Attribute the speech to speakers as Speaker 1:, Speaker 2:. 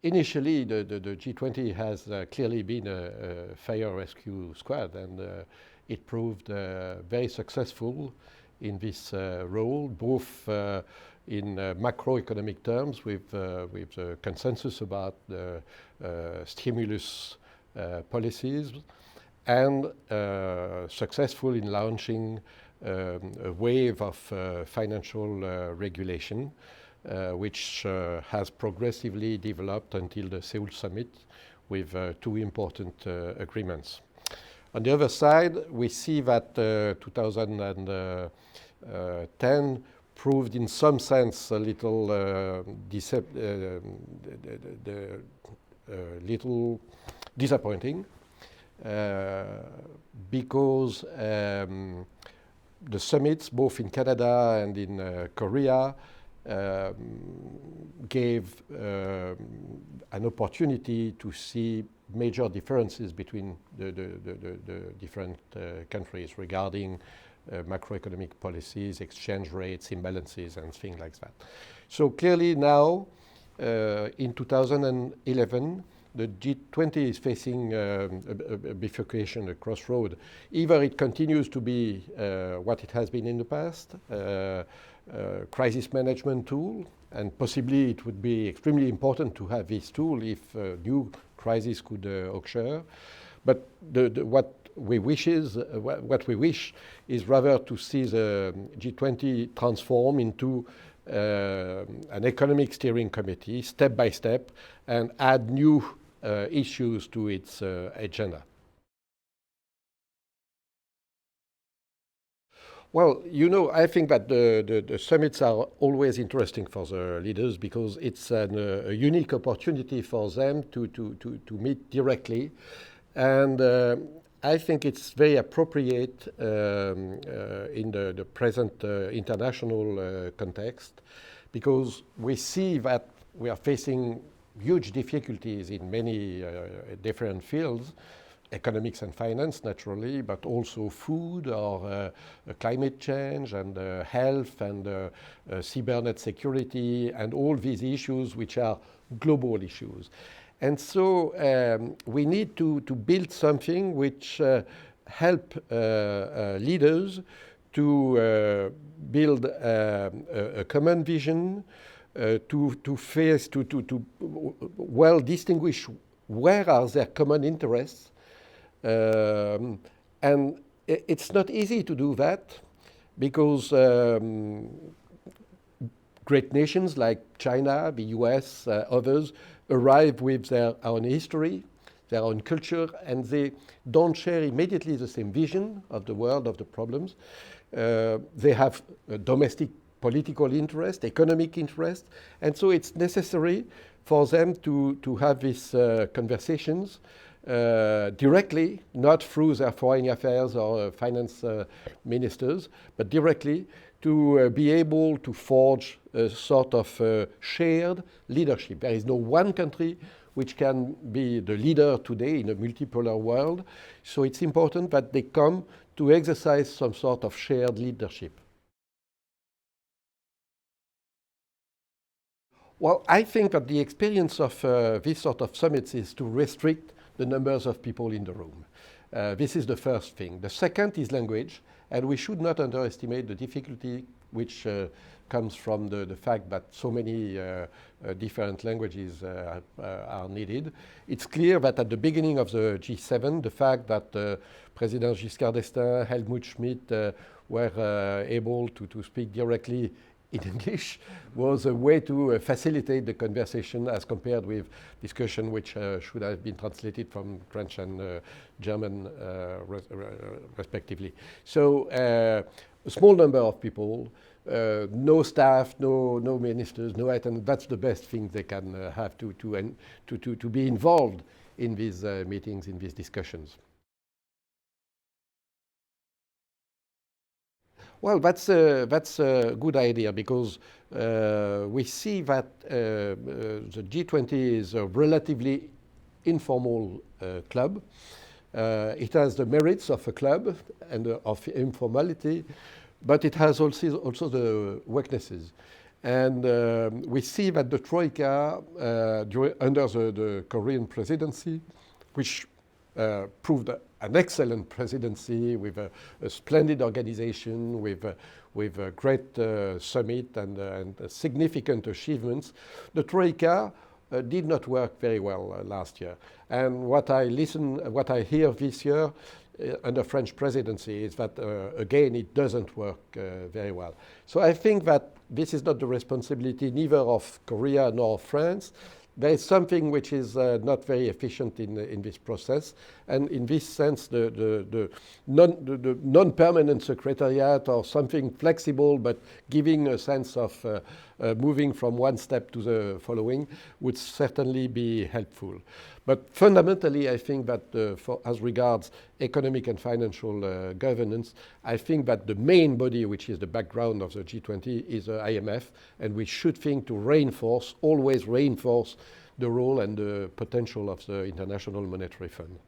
Speaker 1: initially, the G20 has clearly been a fire rescue squad, and it proved very successful in this role, both in macroeconomic terms with consensus about the stimulus policies, and successful in launching a wave of financial regulation, which has progressively developed until the Seoul summit with two important agreements. On the other side, we see that 2010 proved in some sense a little, little disappointing because the summits, both in Canada and in Korea, gave an opportunity to see major differences between the different countries regarding macroeconomic policies, exchange rates, imbalances, and things like that. So clearly now, in 2011, the G20 is facing a bifurcation, a crossroad. Either it continues to be what it has been in the past, crisis management tool, and possibly it would be extremely important to have this tool if new crisis could occur. But what we wish is rather to see the G20 transform into an economic steering committee, step by step, and add new issues to its agenda. Well, you know, I think that the summits are always interesting for the leaders because it's a unique opportunity for them to meet directly. And I think it's very appropriate in the present international context because we see that we are facing huge difficulties in many different fields, economics and finance naturally, but also food or climate change and health and cybernet security and all these issues which are global issues. And so we need to build something which help leaders to build a common vision, to well distinguish where are their common interests. And it's not easy to do that because great nations like China, the US, others arrive with their own history, their own culture, and they don't share immediately the same vision of the world, of the problems. They have domestic political interest, economic interest, and so it's necessary for them to have these conversations directly, not through their foreign affairs or finance ministers, but directly to be able to forge a sort of shared leadership. There is no one country which can be the leader today in a multipolar world, so it's important that they come to exercise some sort of shared leadership. Well, I think that the experience of this sort of summits is to restrict the numbers of people in the room. This is the first thing. The second is language, and we should not underestimate the difficulty which comes from the fact that so many different languages are needed. It's clear that at the beginning of the G7, the fact that President Giscard d'Estaing, Helmut Schmidt were able to speak directly in English was a way to facilitate the conversation as compared with discussion which should have been translated from French and German respectively. So a small number of people, no staff, no ministers, no attendants. That's the best thing they can have to be involved in these meetings, in these discussions. Well, that's a good idea because we see that the G20 is a relatively informal club. It has the merits of a club and of informality, but it has also the weaknesses. And we see that the Troika, under the Korean presidency, which proved an excellent presidency with a splendid organization, with a great summit and significant achievements, the Troika did not work very well last year. And what I hear this year under French presidency is that, again, it doesn't work very well. So I think that this is not the responsibility neither of Korea nor France. There is something which is not very efficient in this process. And in this sense, the non-permanent secretariat or something flexible but giving a sense of moving from one step to the following would certainly be helpful. But fundamentally, I think that as regards economic and financial governance, I think that the main body, which is the background of the G20, is the IMF, and we should think to always reinforce the role and the potential of the International Monetary Fund.